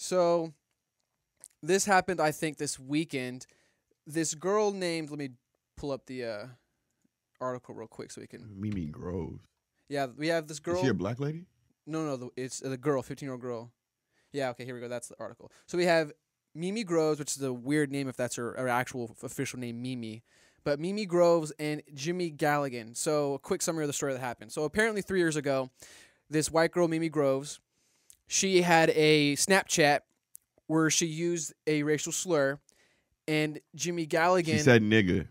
So this happened, I think, this weekend. This girl named, let me pull up the article real quick so we can. Mimi Groves. Yeah, we have this girl. Is she a black lady? No, it's the girl, 15-year-old girl. Yeah, okay, here we go. That's the article. So we have Mimi Groves, which is a weird name if that's her actual official name, Mimi. But Mimi Groves and Jimmy Galligan. So a quick summary of the story that happened. So apparently 3 years ago, this white girl, Mimi Groves, she had a Snapchat where she used a racial slur, and Jimmy Galligan. She said nigga.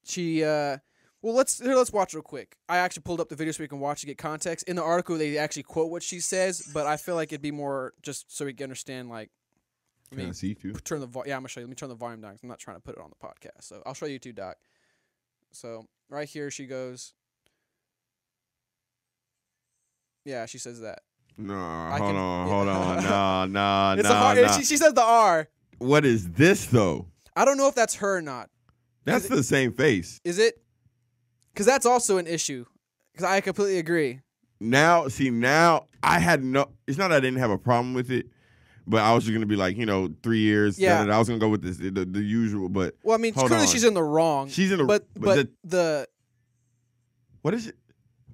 She well, let's watch real quick. I actually pulled up the video so we can watch to get context. In the article, they actually quote what she says, but I feel like it'd be more just so we can understand. Like, Can I see too? Turn the yeah, I'm gonna show you. Let me turn the volume down. 'Cause I'm not trying to put it on the podcast, so I'll show you too, Doc. So right here, she goes. Yeah, she says that. No, hold on. Nah. It's a hard. She says the R. What is this though? I don't know if that's her or not. That's the same face. Is it? Because that's also an issue. Because I completely agree. Now I had no. It's not that I didn't have a problem with it, but I was just gonna be like, 3 years. Yeah. I was gonna go with this the usual. But well, I mean, clearly she's in the wrong. She's in the. But the. What is it?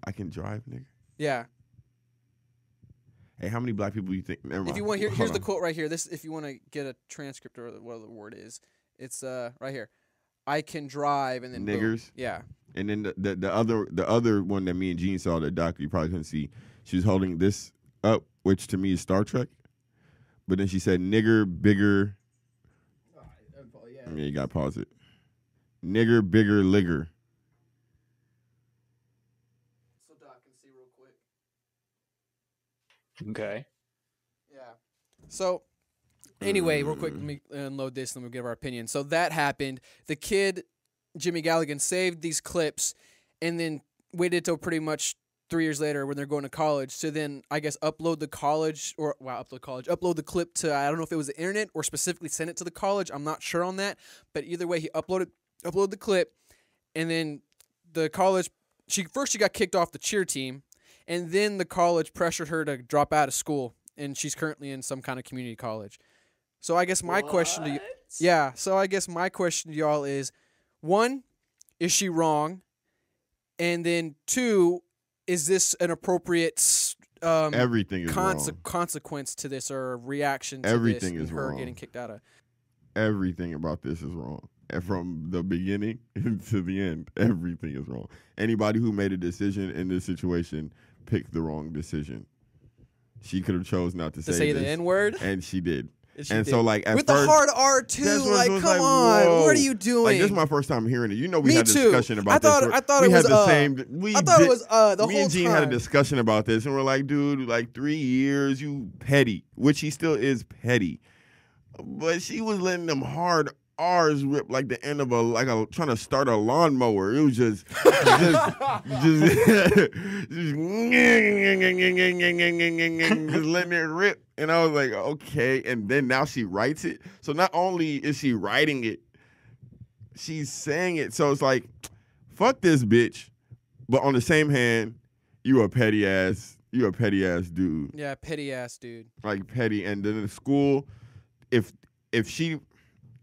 I can drive, nigga. Yeah. Hey, how many black people do you think? Never mind. If you want, here's the quote right here. This, if you want to get a transcript or whatever the word is, it's right here. I can drive, and then niggers. Boom. Yeah. And then the other one that me and Gene saw, that doc you probably couldn't see, she was holding this up, which to me is Star Trek. But then she said nigger, bigger. Yeah, you gotta pause it. Nigger, bigger, ligger. So Doc can see real quick. Okay. Yeah. So anyway, real quick, let me unload this and we'll give our opinion. So that happened. The kid, Jimmy Galligan, saved these clips and then waited till pretty much 3 years later when they're going to college to then, I guess, upload the clip to, I don't know if it was the internet or specifically send it to the college. I'm not sure on that. But either way, he uploaded the clip, and then the college, she got kicked off the cheer team, and then the college pressured her to drop out of school, and she's currently in some kind of community college. So I guess my question to you, so I guess my question to y'all is, one, is she wrong? And then two, is this an appropriate everything is wrong. Consequence to this or reaction to everything this is her wrong. Getting kicked out of? Everything about this is wrong. And from the beginning to the end, everything is wrong. Anybody who made a decision in this situation picked the wrong decision. She could have chose not to say the N-word, and she did. And so, like, at with first, the hard R too, like, come on, whoa. what are you doing? Like, this is my first time hearing it. We Me had a too. discussion about this. I thought it was the same. I thought it was the whole time. Me and Gene had a discussion about this, and we're like, dude, like 3 years, you petty, which he still is petty. But she was letting them hard R's rip like the end of trying to start a lawnmower. It was just letting it rip. And I was like, okay. And then now she writes it. So not only is she writing it, she's saying it. So it's like, fuck this bitch. But on the same hand, you a petty ass dude. Yeah, petty ass dude. Like petty. And then in school, if she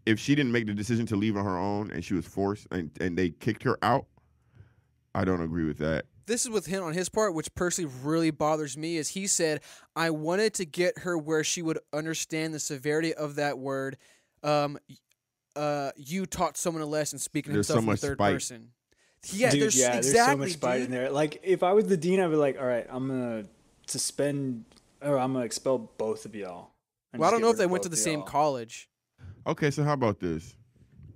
didn't make the decision to leave on her own and she was forced and they kicked her out, I don't agree with that. This is with him on his part, which personally really bothers me, is he said, I wanted to get her where she would understand the severity of that word. You taught someone a lesson, speaking to himself in the third person. Yeah, dude, there's so much spite in there. Like, if I was the dean, I'd be like, all right, I'm going to suspend, or I'm going to expel both of y'all. Well, I don't know if they went to the same college. Okay, so how about this?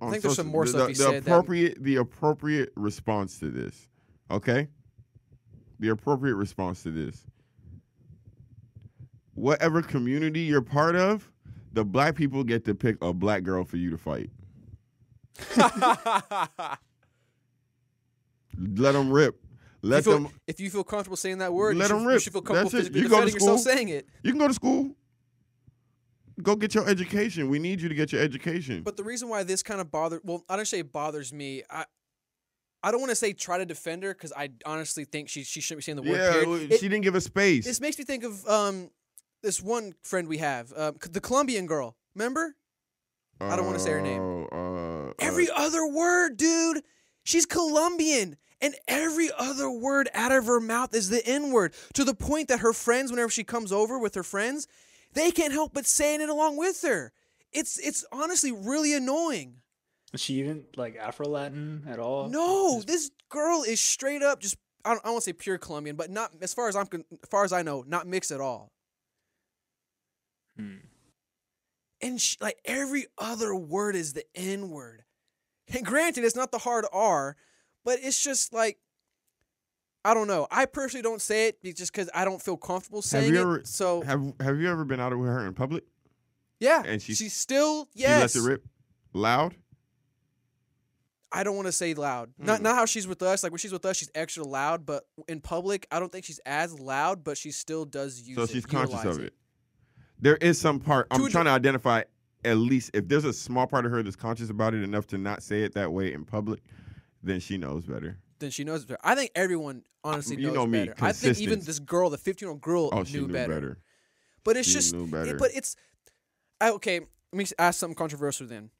I think there's some more stuff he said. The appropriate response to this, okay? The appropriate response to this. Whatever community you're part of, the black people get to pick a black girl for you to fight. Let them rip. If you feel comfortable saying that word, let them rip. You should feel comfortable physically you go to yourself saying it. You can go to school. Go get your education. We need you to get your education. But the reason why this kind of I don't say it bothers me. I don't want to say try to defend her because I honestly think she shouldn't be saying the word. Yeah, she didn't give a space. This makes me think of this one friend we have, the Colombian girl. Remember? I don't want to say her name. Every other word, dude. She's Colombian. And every other word out of her mouth is the N-word. To the point that her friends, whenever she comes over with her friends, they can't help but saying it along with her. It's honestly really annoying. Is she even like Afro-Latin at all? No, this girl is straight up just, I don't want to say pure Colombian, but not, as far as I know, not mixed at all. And like every other word is the N-word. And granted, it's not the hard R, but it's just like, I don't know. I personally don't say it just because I don't feel comfortable saying it. So have you ever been out with her in public? Yeah. And she's still, yes. She lets it rip loud? I don't want to say loud. Not how she's with us. Like when she's with us, she's extra loud. But in public, I don't think she's as loud, but she still does use it. So she's conscious of it. There is some part. I'm trying to identify at least if there's a small part of her that's conscious about it enough to not say it that way in public, then she knows better. Then she knows better. I think everyone honestly knows better. I think even this girl, the 15-year-old girl, knew better. But it's just, but it's, okay, let me ask something controversial then.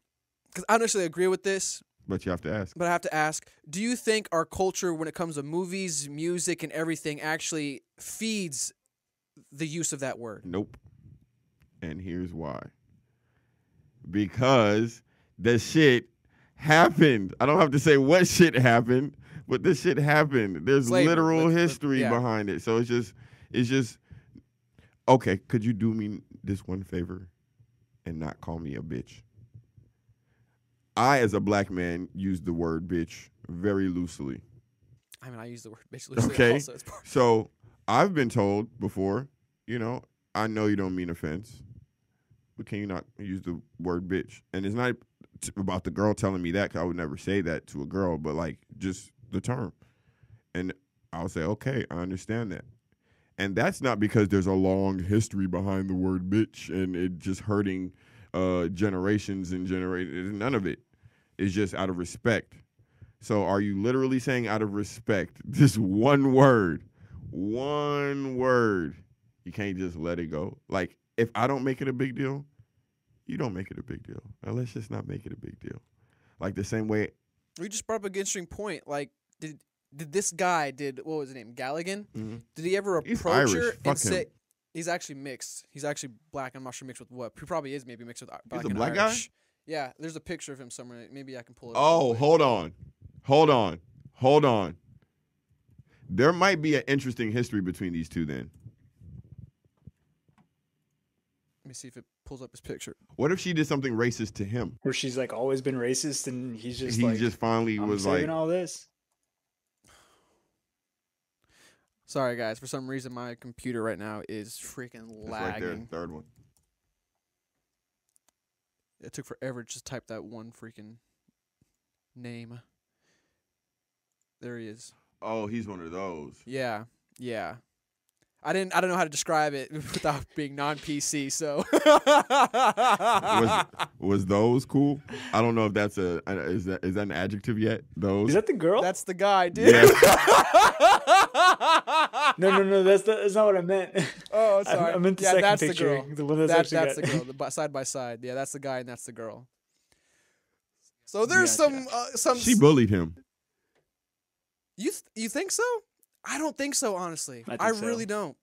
Because I don't necessarily agree with this. But you have to ask. But I have to ask, do you think our culture, when it comes to movies, music, and everything, actually feeds the use of that word? Nope. And here's why. Because the shit happened. I don't have to say what shit happened, but this shit happened. There's Slavery, literal history behind it. So it's just, okay, could you do me this one favor and not call me a bitch? I, as a black man, use the word bitch very loosely. I mean, I use the word bitch loosely also. So I've been told before, I know you don't mean offense, but can you not use the word bitch? And it's not about the girl telling me that, 'cause I would never say that to a girl, but like just the term. And I'll say, okay, I understand that. And that's not because there's a long history behind the word bitch and it just hurting generations and generations. None of it. It's just out of respect. So are you literally saying out of respect, this one word, you can't just let it go? Like, if I don't make it a big deal, you don't make it a big deal. Now let's just not make it a big deal. Like the same way. We just brought up an interesting point. Like, did this guy, what was his name, Galligan? Mm-hmm. Did he ever approach her and say, he's actually mixed. He's actually black. I'm not sure mixed with what. He probably is maybe mixed with black and black Irish. Guy? Yeah, there's a picture of him somewhere. Maybe I can pull it up. Oh, hold on. There might be an interesting history between these two then. Let me see if it pulls up his picture. What if she did something racist to him? Where she's like always been racist and he just finally was like all this. Sorry guys, for some reason my computer right now is freaking lagging. Right there, the third one. It took forever to just type that one freaking name. There he is. Oh, he's one of those. Yeah. I don't know how to describe it without being non-PC, so. was those cool? I don't know if that's is that an adjective yet? Those. Is that the girl? That's the guy, dude. Yeah. No, that's not what I meant. Oh, sorry. I meant the second that's picture. The girl. The one that's the girl. The side by side. Yeah, that's the guy and that's the girl. So there's some. She bullied him. You think so? I don't think so, honestly. I really don't.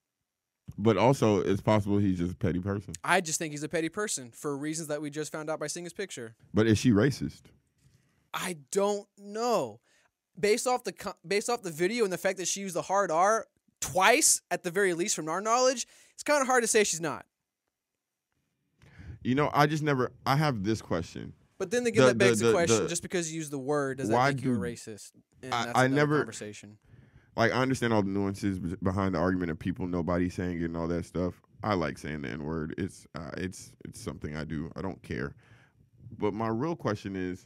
But also, it's possible he's just a petty person. I just think he's a petty person for reasons that we just found out by seeing his picture. But is she racist? I don't know. Based off the video and the fact that she used the hard R twice, at the very least, from our knowledge, it's kind of hard to say she's not. I have this question. But then again, that begs the question: just because you use the word, does that make you a racist? And that's another conversation. Like, I understand all the nuances behind the argument of people, nobody saying it and all that stuff. I like saying the N-word. It's something I do. I don't care. But my real question is,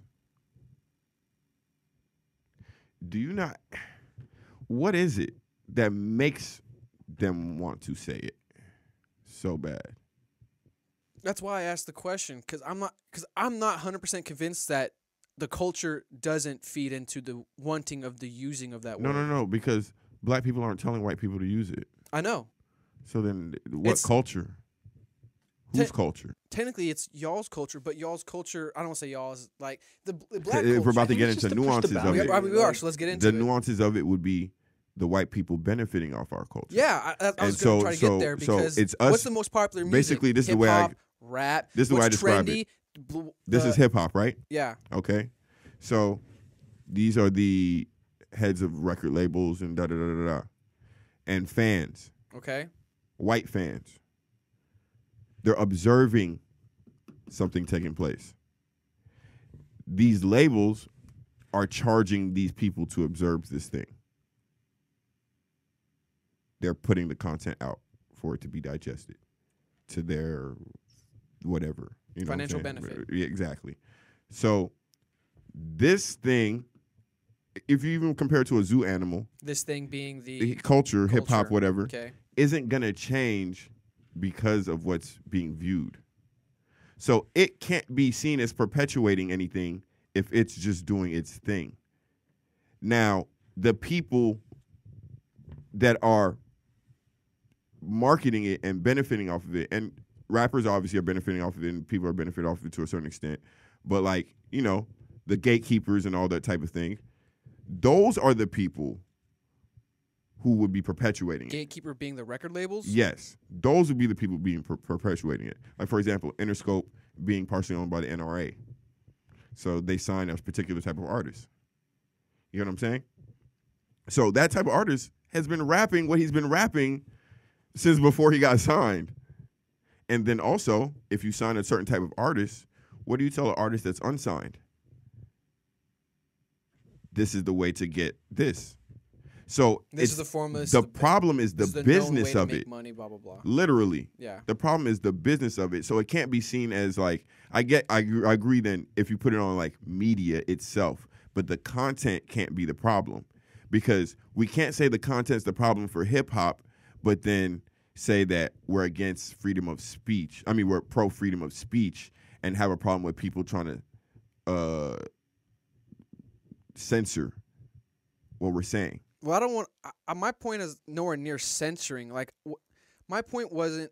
what is it that makes them want to say it so bad? That's why I asked the question, because I'm not 100% convinced that the culture doesn't feed into the wanting of the using of that word. No, because black people aren't telling white people to use it. I know. So then what culture? Whose culture? Technically, it's y'all's culture, but y'all's culture, I don't want to say y'all's, like, the black culture. If we're about to think get it's into just to push the nuances of boundary. it, We are, so let's get into the it. nuances of it would be the white people benefiting off our culture. Yeah, I And was going to try to get there so because it's us. what's the most popular music? Basically, this is the way Hip-hop, rap. this is the way I what's describe trendy, it. This is hip hop, right? Yeah. Okay. So these are the heads of record labels and da da da da da. And fans, Okay. white fans, they're observing something taking place. These labels are charging these people to observe this thing. They're putting the content out for it to be digested to their whatever. You know Financial what I'm saying? benefit. Yeah, exactly. So this thing, if you even compare it to a zoo animal, This thing being the the culture, hip hop, culture. whatever, Okay. isn't going to change because of what's being viewed. So it can't be seen as perpetuating anything if it's just doing its thing. Now, the people that are marketing it and benefiting off of it, and rappers obviously are benefiting off of it, and people are benefiting off of it to a certain extent, but like, you know, the gatekeepers and all that type of thing, those are the people who would be perpetuating it. Gatekeeper being the record labels? Yes, those would be the people being perpetuating it. Like, for example, Interscope being partially owned by the NRA. So they sign a particular type of artist. You know what I'm saying? So that type of artist has been rapping what he's been rapping since before he got signed. And then also, if you sign a certain type of artist, what do you tell an artist that's unsigned? This is the way to get this. So This is the formula. The problem is the business of it. Money, blah, blah, blah. Literally. Yeah. The problem is the business of it. So it can't be seen as like, I agree then if you put it on like media itself, but the content can't be the problem, because we can't say the content's the problem for hip hop, but then say that we're against freedom of speech. I mean, we're pro freedom of speech and have a problem with people trying to censor what we're saying. Well, I don't want. My point is nowhere near censoring. Like, my point wasn't.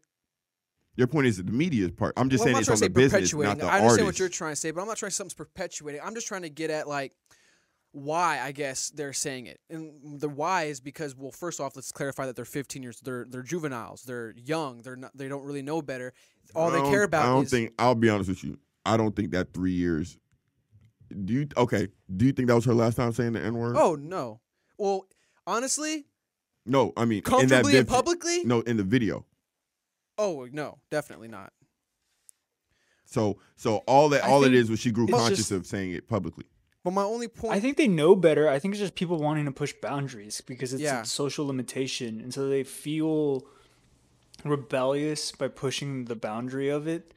Your point is that the media part. I'm just Well, saying it's on the business, not the I understand artist. what you're trying to say, but I'm not trying to say something's perpetuating. I'm just trying to get at like why I guess they're saying it, and the why is because, well, first off, let's clarify that they're 15 years. They're juveniles. They're young. They're not. They don't really know better. All they care about is. I'll be honest with you. I don't think that 3 years. Do you think that was her last time saying the N-word? Oh no. Well, honestly. No, I mean Comfortably and publicly. No, in the video. Oh no, definitely not. So all it is was she grew it's conscious just- of saying it publicly. But my only point. I think they know better. I think it's just people wanting to push boundaries because it's Yeah. a social limitation, and so they feel rebellious by pushing the boundary of it.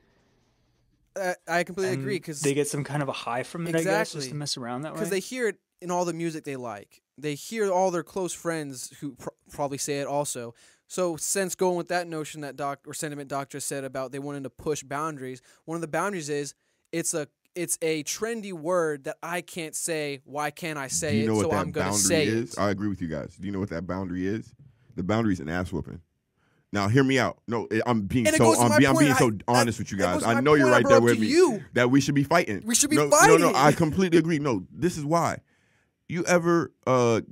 I completely and agree because they get some kind of a high from it, I guess, Exactly. just to mess around that way. because they hear it in all the music they like. They hear all their close friends who probably say it also. So since going with that notion that sentiment Doc just said about they wanting to push boundaries, one of the boundaries is it's a trendy word that I can't say. Why can't I Do say you know it? what So that I'm gonna boundary say is? it. I agree with you guys. Do you know what that boundary is? The boundary is an ass whooping. Now, hear me out. No, I'm being And it so goes to my I'm being point. so honest with you that guys. goes to I my know you're point I right there brought with to me. you. That we should be fighting. We should be No, fighting. No, I completely agree. No, this is why. You ever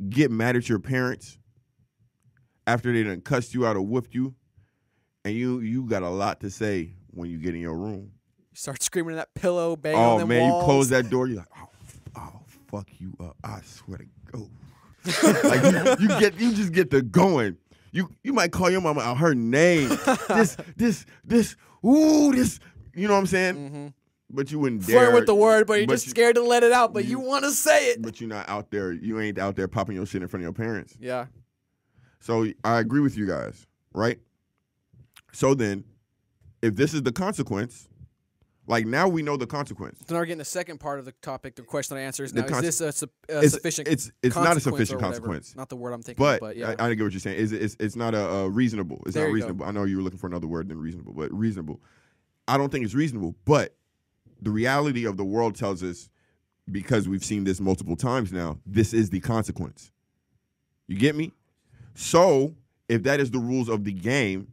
get mad at your parents after they done cussed you out or whooped you, and you got a lot to say when you get in your room? You start screaming at that pillow, banging on Oh them man, walls. you close that door. You're like, oh, fuck you up. I swear to God. Like you just get the going. You might call your mama out her name. this. You know what I'm saying? Mm-hmm. But you wouldn't dare. Flirt with the word, but you're but just you- scared to let it out. But you you- want to say it. But you're not out there. You ain't out there popping your shit in front of your parents. Yeah. So I agree with you guys, right? So then, if this is the consequence, like now we know the consequence. So now we're getting the second part of the topic. The question I answer is The now: is this a it's- sufficient? it's not a consequence sufficient or whatever? consequence. Not the word I'm thinking. But yeah. I get what you're saying. It's not a reasonable. It's There not you go. reasonable. I know you were looking for another word than reasonable, but reasonable. I don't think it's reasonable. But the reality of the world tells us, because we've seen this multiple times now, this is the consequence. You get me? So if that is the rules of the game,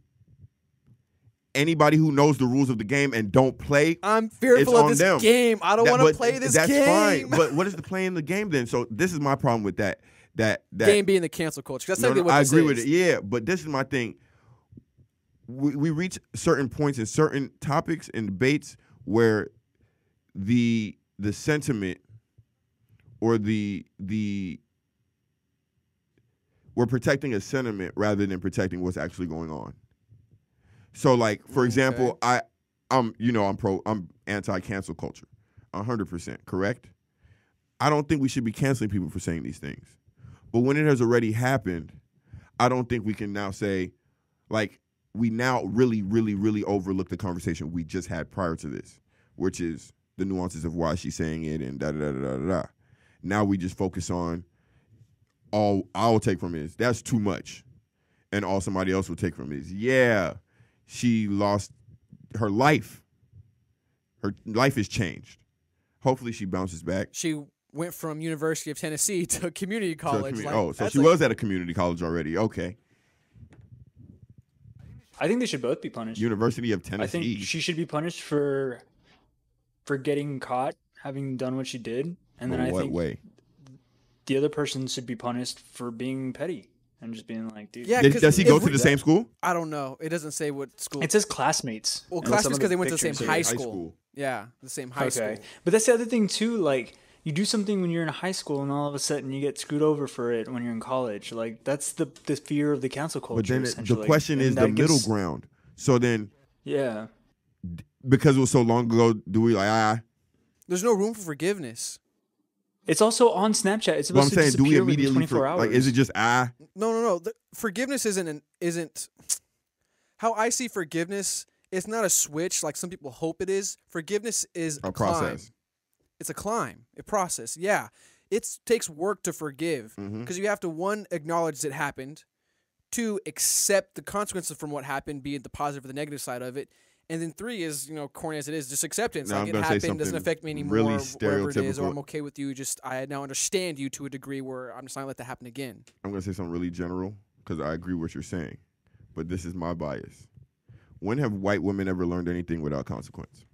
anybody who knows the rules of the game and don't play, I'm fearful of this game. I don't want to play this game. That's fine. But what is the play in the game then? So this is my problem with that. That game being the cancel culture. That's what I this agree is. with it. Yeah, but this is my thing. We reach certain points in certain topics and debates where the sentiment or we're protecting a sentiment rather than protecting what's actually going on. So, like, for example, I'm anti-cancel culture, 100%, correct? I don't think we should be canceling people for saying these things. But when it has already happened, I don't think we can now say, like, we now really, really, really overlook the conversation we just had prior to this, which is the nuances of why she's saying it and da-da-da-da-da-da. Now we just focus on all I'll take from it is that's too much. And all somebody else will take from it is, yeah, she lost her life. Her life has changed. Hopefully she bounces back. She went from University of Tennessee to community college. So she was at a community college already. Okay. I think they should both be punished. University of Tennessee. I think she should be punished for getting caught having done what she did, and then I think the other person should be punished for being petty and just being like, dude. Yeah, does he go to the same school? I don't know. It doesn't say what school. It says classmates. Well, classmates because they went to the same high school. Yeah, the same high school. But that's the other thing too. Like, you do something when you're in high school, and all of a sudden you get screwed over for it when you're in college. Like, that's the fear of the cancel culture. But then the question is the middle ground. So then, yeah, because it was so long ago, do we There's no room for forgiveness. It's also on Snapchat. It's supposed to disappear do we immediately 24 hours. Like, is it just No. Forgiveness isn't how I see forgiveness. It's not a switch like some people hope it is. Forgiveness is a process. Climb. It's a climb, a process. Yeah, it takes work to forgive because you have to, one, acknowledge it happened, two, accept the consequences from what happened, be it the positive or the negative side of it, and then three is, corny as it is, just acceptance. Now, like, it happened, doesn't affect me anymore, really whatever it is, or I'm okay with you. Just I now understand you to a degree where I'm just not going to let that happen again. I'm going to say something really general because I agree with what you're saying, but this is my bias. When have white women ever learned anything without consequence?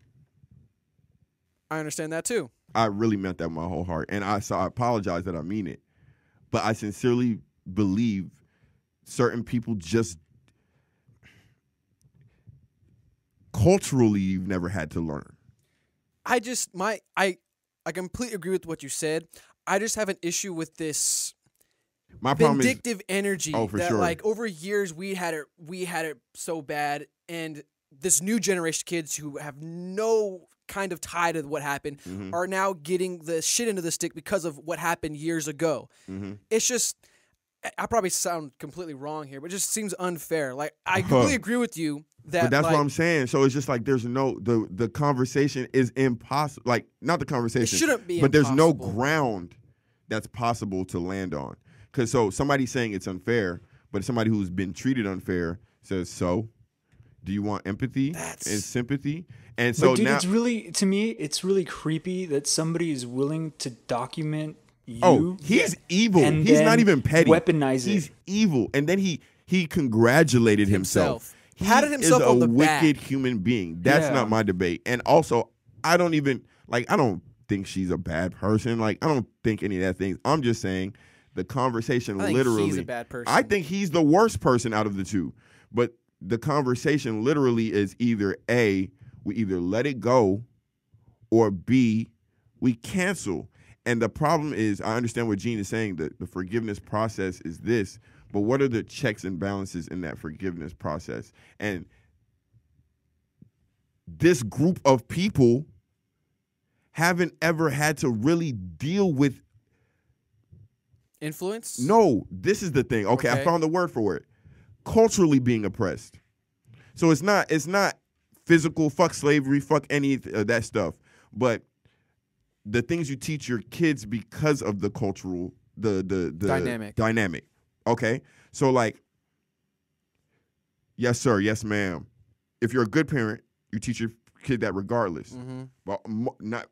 I understand that too. I really meant that with my whole heart. And I apologize that I mean it. But I sincerely believe certain people just culturally you've never had to learn. I completely agree with what you said. I just have an issue with this vindictive energy that sure. Like over years we had it so bad, and this new generation of kids who have no kind of tie to what happened are now getting the shit into the stick because of what happened years ago. It's just, I probably sound completely wrong here, but it just seems unfair. Like, I completely agree with you that. But that's what I'm saying. So it's just like there's the conversation is impossible. Like, not the conversation. It shouldn't be but impossible. There's no ground that's possible to land on. Because so somebody's saying it's unfair, but somebody who's been treated unfair says, so do you want empathy and sympathy? And so dude, now, to me, it's really creepy that somebody is willing to document you. Oh, he's evil. He's not even petty. Weaponize it. He's evil. And then he congratulated himself. He patted himself on the back. Is a wicked human being. That's not my debate. And also, I don't think she's a bad person. Like, I don't think any of that things. I'm just saying the conversation literally. He's a bad person. I think he's the worst person out of the two. But the conversation literally is either A, we either let it go, or B, we cancel. And the problem is, I understand what Gene is saying, that the forgiveness process is this, but what are the checks and balances in that forgiveness process? And this group of people haven't ever had to really deal with influence? No, this is the thing. Okay, I found the word for it. Culturally being oppressed. So it's not physical, fuck slavery, fuck any of that stuff. But the things you teach your kids because of the cultural, the dynamic. Okay? So like, yes, sir, yes, ma'am. If you're a good parent, you teach your kid that regardless. But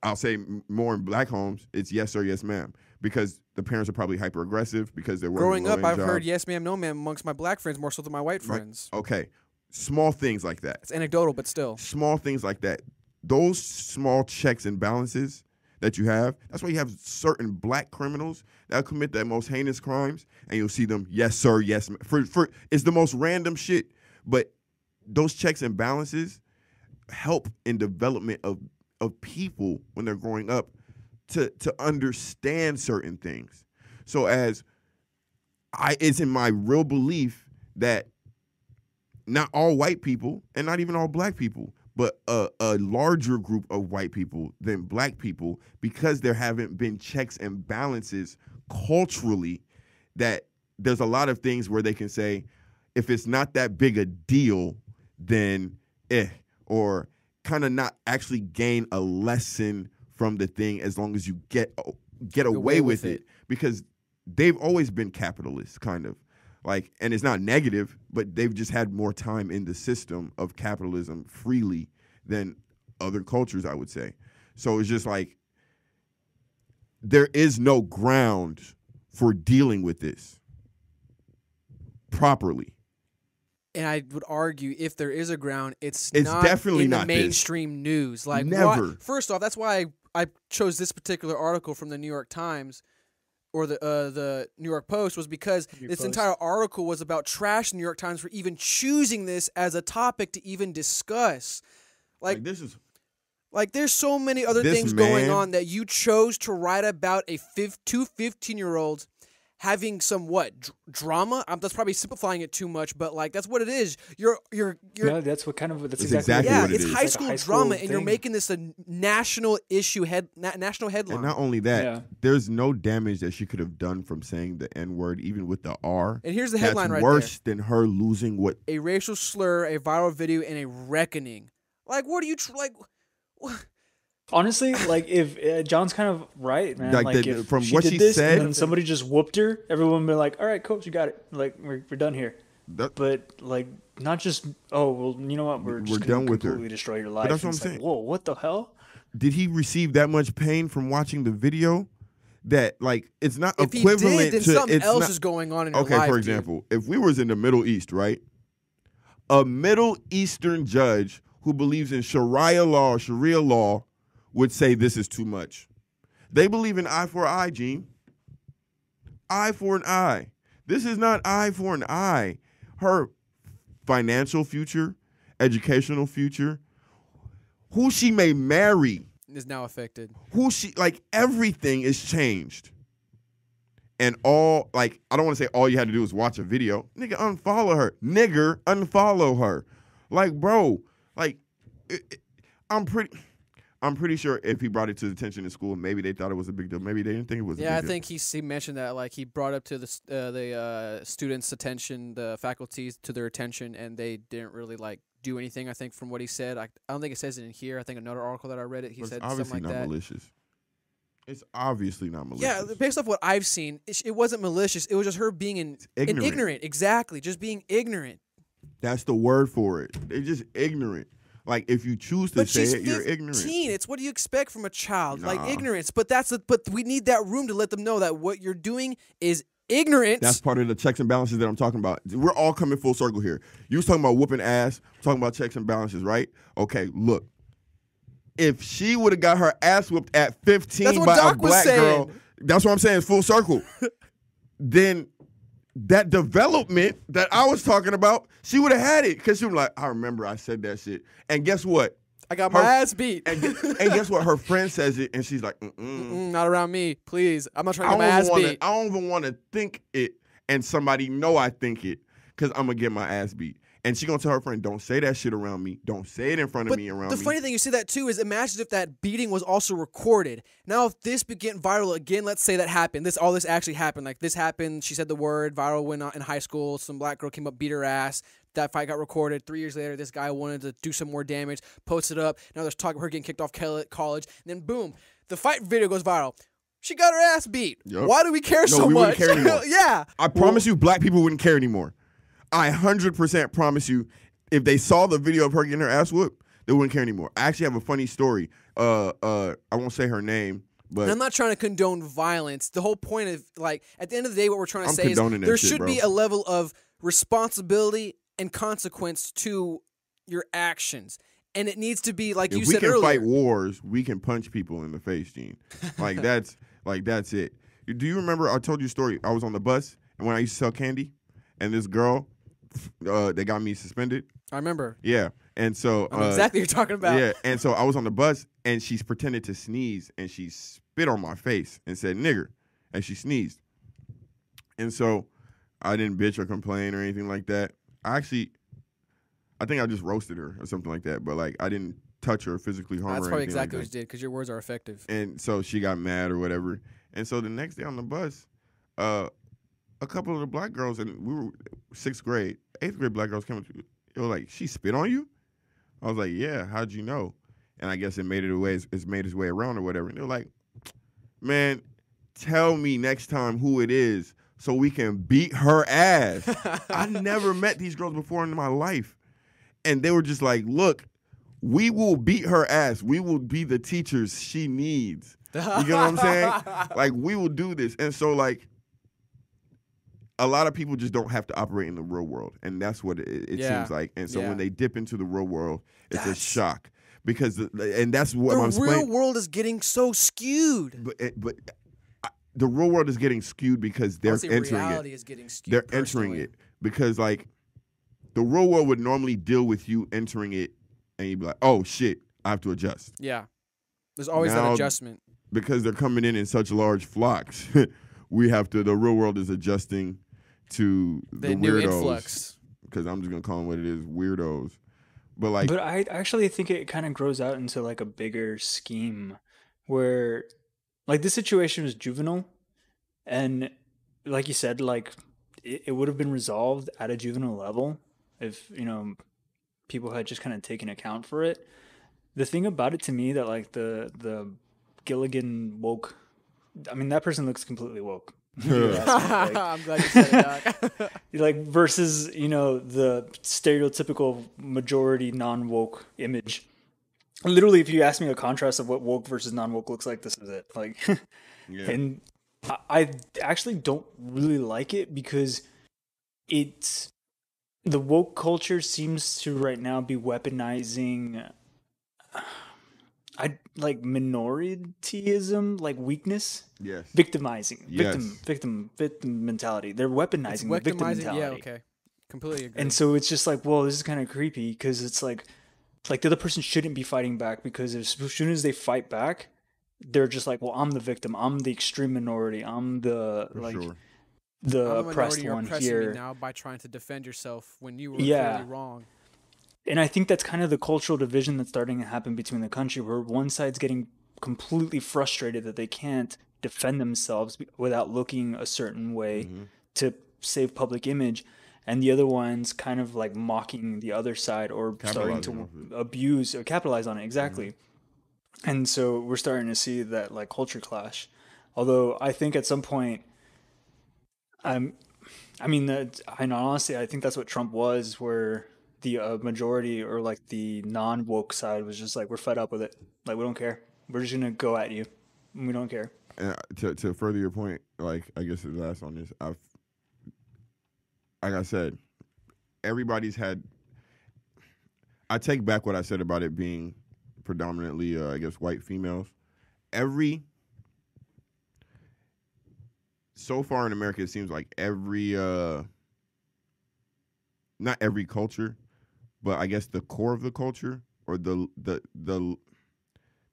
I'll say more in black homes, it's yes, sir, yes, ma'am. Because the parents are probably hyper aggressive because they're working. Growing up, I've heard yes, ma'am, no, ma'am amongst my black friends more so than my white friends. Right. Okay. small things like that. It's anecdotal, but still. Small things like that. Those small checks and balances that you have, that's why you have certain black criminals that commit the most heinous crimes, and you'll see them, yes, sir, yes, for it's the most random shit. But those checks and balances help in development of people when they're growing up to understand certain things. So it's in my real belief that not all white people and not even all black people, but a larger group of white people than black people, because there haven't been checks and balances culturally, that there's a lot of things where they can say, if it's not that big a deal, then or kind of not actually gain a lesson from the thing as long as you get away with it, because they've always been capitalists, kind of. Like, and it's not negative, but they've just had more time in the system of capitalism freely than other cultures, I would say. So it's just like, there is no ground for dealing with this properly. And I would argue, if there is a ground, it's not definitely in the not mainstream news. Like, never. First off, that's why I chose this particular article from the New York Times or the New York Post, was because this entire article was about trashing the New York Times for even choosing this as a topic to even discuss. Like this is like, there's so many other things going on that you chose to write about two 15-year-olds having some drama. That's probably simplifying it too much, but like, that's what it is. You're no, that's exactly what it it's is. high school drama, and you're making this a national issue national headline. And not only that, there's no damage that she could have done from saying the N-word, even with the R. And here's the headline right there: worse than her losing a racial slur, a viral video, and a reckoning. Like, what are you like? Honestly, like, if John's kind of right, man. Like if from she what did she this said, and then somebody just whooped her, everyone would be like, "All right, coach, you got it. Like, we're done here." But like, not just, oh well, you know what, we're just done with her. Completely destroy your life. But that's what I'm saying. saying. Whoa, what the hell? Did he receive that much pain from watching the video? That, like, it's not equivalent he did, then to something else is going on in your life. Okay, for example, if we was in the Middle East, right? A Middle Eastern judge who believes in Sharia law would say this is too much. They believe in eye for eye, Gene. Eye for an eye. This is not eye for an eye. Her financial future, educational future, who she may marry is now affected. Everything is changed. And I don't want to say all you had to do is watch a video. Nigga, unfollow her. Nigger, unfollow her. Like, bro, like, I'm pretty sure if he brought it to the attention in school, maybe they thought it was a big deal. Maybe they didn't think it was a big deal. Yeah, I think he mentioned that. Like, he brought up to the students' attention, the faculties to their attention, and they didn't really, like, do anything, I think, from what he said. I don't think it says it in here. I think another article that I read he said something like that. Malicious. It's obviously not malicious. Yeah, based off what I've seen, it wasn't malicious. It was just her being ignorant. Exactly, just being ignorant. That's the word for it. They're just ignorant. Like, if you choose to say it, you're ignorant. It's what do you expect from a child? Nah. Like, ignorance. But we need that room to let them know that what you're doing is ignorant. That's part of the checks and balances that I'm talking about. We're all coming full circle here. You was talking about whooping ass, talking about checks and balances, right? Okay, look. If she would have got her ass whooped at 15 by a black girl, that's what I'm saying, it's full circle. Then that development that I was talking about, she would have had it, because she was like, I remember I said that shit. And guess what? I got my ass beat. And guess what? Her friend says it, and she's like, not around me, please. I'm not trying to get my ass beat. I don't even want to think it, and somebody know I think it, because I'm going to get my ass beat. And she going to tell her friend, don't say that shit around me. Don't say it in front of me around me. The funny thing you see that, too, is imagine if that beating was also recorded. Now, if this began viral again, let's say that happened. All this actually happened. Like, this happened. She said the word. Viral went on in high school. Some black girl came up, beat her ass. That fight got recorded. 3 years later, this guy wanted to do some more damage, posted up. Now there's talk of her getting kicked off college. And then, boom, the fight video goes viral. She got her ass beat. Yep. Why do we care so we much? Wouldn't care anymore. Yeah. I promise you, black people wouldn't care anymore. I 100% promise you, if they saw the video of her getting her ass whooped, they wouldn't care anymore. I actually have a funny story. I won't say her name, but and I'm not trying to condone violence. The whole point of, like, at the end of the day, what we're trying to say is there should be a level of responsibility and consequence to your actions. And it needs to be like if you said earlier. we can fight wars, we can punch people in the face, Gene. That's it. Do you remember I told you a story? I was on the bus, and when I used to sell candy, and this girl, they got me suspended. I remember. Yeah, and so I know exactly what you're talking about. Yeah, and so I was on the bus, and she's pretended to sneeze, and she spit on my face and said "nigger," and she sneezed. And so I didn't bitch or complain or anything like that. I think I just roasted her or something like that, but like I didn't touch her or physically harm her. That's probably exactly what you did because your words are effective. And so she got mad or whatever. And so the next day on the bus, a couple of the black girls, and we were 6th grade, 8th grade black girls came up to me. They were like, "She spit on you?" I was like, "Yeah, how'd you know?" And I guess it made its way around or whatever. And they were like, "Man, tell me next time who it is so we can beat her ass." I never met these girls before in my life. And they were just like, "Look, we will beat her ass. We will be the teachers she needs." You get what I'm saying? Like, we will do this. And so, like, a lot of people just don't have to operate in the real world. And that's what it seems like. And so when they dip into the real world, it's a shock. Because, and that's what I'm saying. The real world is getting so skewed. But the real world is getting skewed because they're entering reality it. Is getting skewed They're entering it. Because, like, the real world would normally deal with you entering it, and you'd be like, "Oh, shit, I have to adjust." Yeah. There's always that adjustment. Because they're coming in such large flocks, the real world is adjusting to the new weirdos. Influx. Because I'm just going to call them what it is, weirdos. But I actually think it kind of grows out into like a bigger scheme where like this situation was juvenile, and like you said, like it would have been resolved at a juvenile level if, people had just kind of taken account for it. The thing about it to me that like the Gilligan woke, I mean, that person looks completely woke. I'm glad you said it, Doc. Like versus, the stereotypical majority non-woke image. Literally, if you ask me a contrast of what woke versus non-woke looks like, this is it. Like, and I actually don't really like it because the woke culture seems to right now be weaponizing minorityism, like weakness. Yes. Victimizing. Yes. Victim mentality. They're weaponizing the victim mentality. Yeah, okay. Completely agree. And so it's just like, well, this is kind of creepy because it's like the other person shouldn't be fighting back because as soon as they fight back, they're just like, well, I'm the victim. I'm the extreme minority. I'm the the oppressed one here. Me now by trying to defend yourself when you were clearly wrong. And I think that's kind of the cultural division that's starting to happen between the country, where one side's getting completely frustrated that they can't defend themselves without looking a certain way to save public image, and the other one's kind of like mocking the other side or starting to abuse or capitalize on it. Exactly. And so we're starting to see that like culture clash. Although I think at some point, honestly, I think that's what Trump was, where the majority or like the non-woke side was just like, we're fed up with it. Like, we don't care. We're just going to go at you. We don't care. And to further your point, like, I guess the last on this, like I said, everybody's had, I take back what I said about it being predominantly, I guess, white females. So far in America, it seems like not every culture, but I guess the core of the culture or the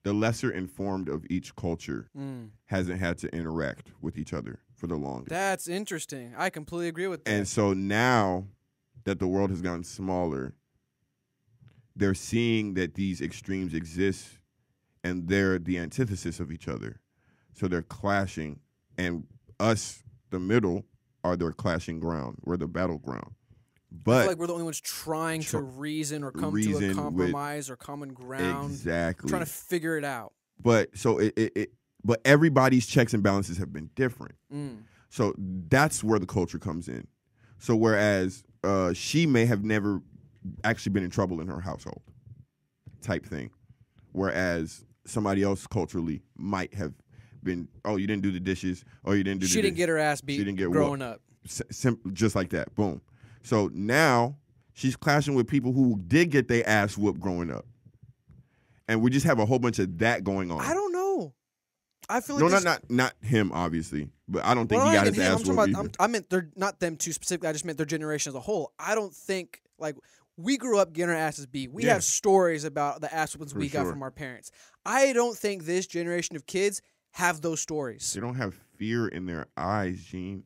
lesser informed of each culture hasn't had to interact with each other for the longest. That's interesting. I completely agree with that. And so now that the world has gotten smaller, they're seeing that these extremes exist and they're the antithesis of each other. So they're clashing, and us, the middle, are their clashing ground. We're the battleground. But I feel like we're the only ones trying to reason or come to a compromise or common ground. Exactly. Trying to figure it out. But so but everybody's checks and balances have been different. So that's where the culture comes in. So whereas she may have never actually been in trouble in her household type thing, whereas somebody else culturally might have been, oh, you didn't do the dishes, or you didn't do she didn't get her ass beat growing up. Just like that. Boom. So now She's clashing with people who did get their ass whooped growing up. And we just have a whole bunch of that going on. I don't know. I feel like not him, obviously, but I don't think well, he got his ass whooped either. I meant they're not them two specifically. I just meant their generation as a whole. I don't think like we grew up getting our asses beat. We have stories about the ass whoopings we got from our parents. I don't think this generation of kids have those stories. They don't have fear in their eyes, Gene.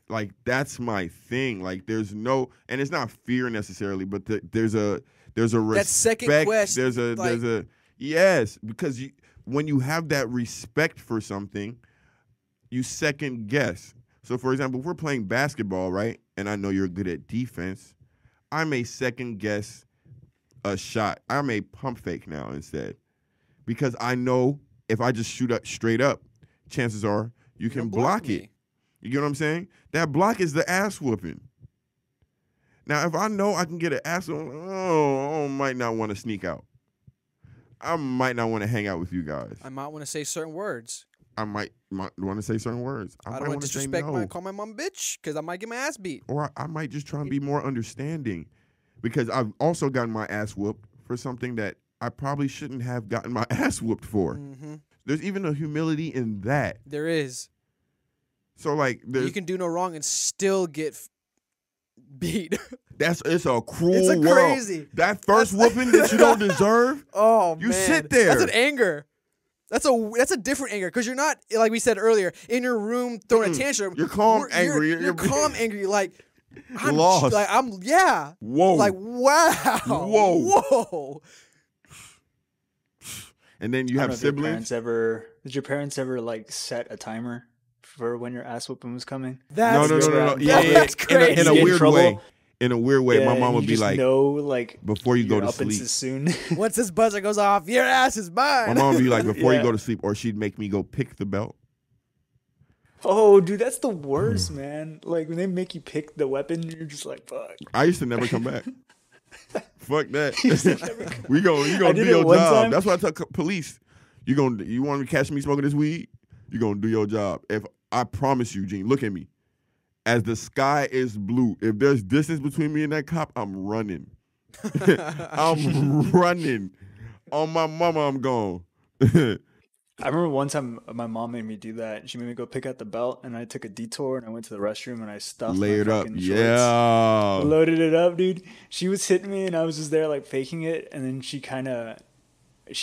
Like that's my thing. Like there's no, and it's not fear necessarily, but there's a respect. That second quest. There's a yes, because when you have that respect for something, you second guess. So, for example, if we're playing basketball, right, and I know you're good at defense, I may second guess a shot. I may pump fake now instead, because I know if I just shoot up straight up, chances are you can block it. You get what I'm saying? That block is the ass whooping. Now, if I know I can get an ass whooping, I might not want to sneak out. I might not want to hang out with you guys. I might want to say certain words. I might want to say certain words. I don't want to disrespect call my mom bitch because I might get my ass beat. Or I might just try and be more understanding, because I've also gotten my ass whooped for something that I probably shouldn't have gotten my ass whooped for. Mm-hmm. There's even a humility in that. There is. So like, you can do no wrong and still get beat. It's a cruel it's a world. Crazy. That first whooping that you don't deserve. Oh, you man. sit there. That's an anger. That's a different anger, because you're not, like we said earlier, in your room throwing a tantrum. You're calm, angry. You're calm, angry. Like I'm lost. Like Whoa. Like wow. Whoa. And then you have siblings. Did your parents ever like set a timer for when your ass whooping was coming? No. Yeah, that's crazy. In a weird way. In a weird way, my mom would be like, before you go to sleep. Soon. Once this buzzer goes off, your ass is mine. My mom would be like, before you go to sleep, or she'd make me go pick the belt. Oh, dude, that's the worst, man. Like when they make you pick the weapon, you're just like, fuck. I used to never come back. Fuck that. you gonna do your job. Time. That's why I tell police, you want to catch me smoking this weed? You gonna do your job. If I promise you, Gene, look at me. As the sky is blue, if there's distance between me and that cop, I'm running. I'm running. On my mama, I'm gone. I remember one time my mom made me do that. She made me go pick out the belt, and I took a detour, and I went to the restroom, and I stuffed Layered my up. fucking shorts. Yeah. Loaded it up, dude. She was hitting me, and I was just there like faking it, and then she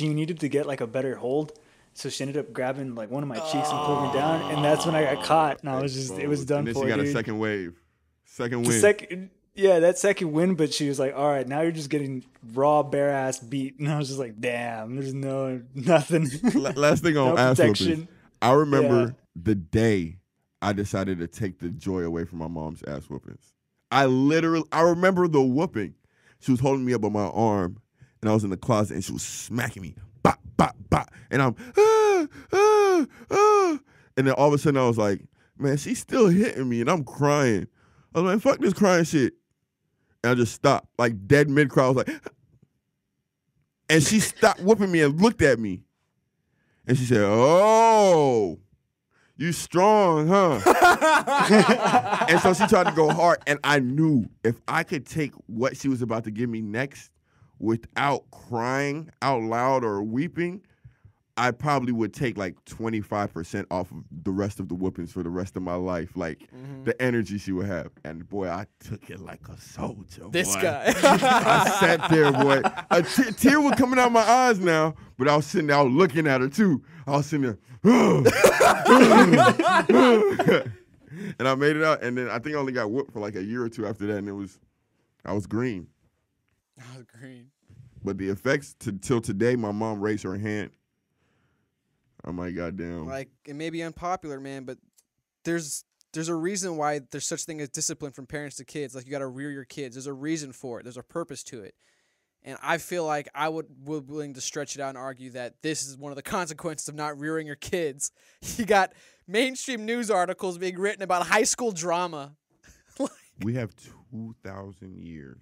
needed to get like a better hold. So she ended up grabbing like one of my cheeks and pulling me down, and that's when I got caught, and I was just, it was done for. And then she got a second wave. Second win. That second win, but she was like, all right, now you're just getting raw, bare ass beat. And I was just like, damn, there's nothing. Last thing on ass whoopings. I remember the day I decided to take the joy away from my mom's ass whoopings. I remember the whooping. She was holding me up on my arm, and I was in the closet, and she was smacking me. Bop, bop, bop. And I'm, And then all of a sudden I was like, man, she's still hitting me, and I'm crying. I was like, fuck this crying shit. And I just stopped, like dead mid-cry. I was like, and she stopped whooping me and looked at me. And she said, oh, you strong, huh? And so she tried to go hard. And I knew if I could take what she was about to give me next without crying out loud or weeping, I probably would take like 25% off of the rest of the whoopings for the rest of my life. Like the energy she would have. And boy, I took it like a soldier. This boy. guy. I sat there, boy. A tear was coming out my eyes now, but I was sitting there, I was looking at her too. I was sitting there. And I made it out. And then I think I only got whooped for like a year or two after that. And I was green. I was green. But the effects till today, my mom raised her hand. I'm like, goddamn. Like, it may be unpopular, man, but there's a reason why there's such thing as discipline from parents to kids. Like, you got to rear your kids. There's a reason for it. There's a purpose to it. And I feel like I would be willing to stretch it out and argue that this is one of the consequences of not rearing your kids. You got mainstream news articles being written about high school drama. We have 2,000 years.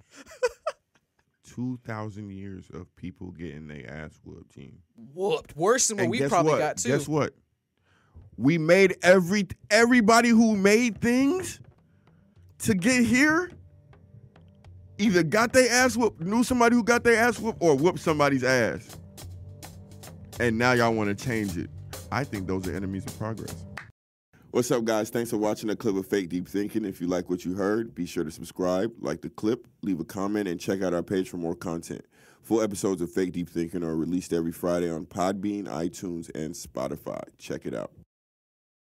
2,000 years of people getting their ass whooped, Gene. Whooped. Worse than what we probably got, too. Guess what? We made everybody who made things to get here, either got their ass whooped, knew somebody who got their ass whooped, or whooped somebody's ass. And now y'all want to change it. I think those are enemies of progress. What's up, guys? Thanks for watching a clip of Fake Deep Thinking. If you like what you heard, be sure to subscribe, like the clip, leave a comment, and check out our page for more content. Full episodes of Fake Deep Thinking are released every Friday on Podbean, iTunes, and Spotify. Check it out.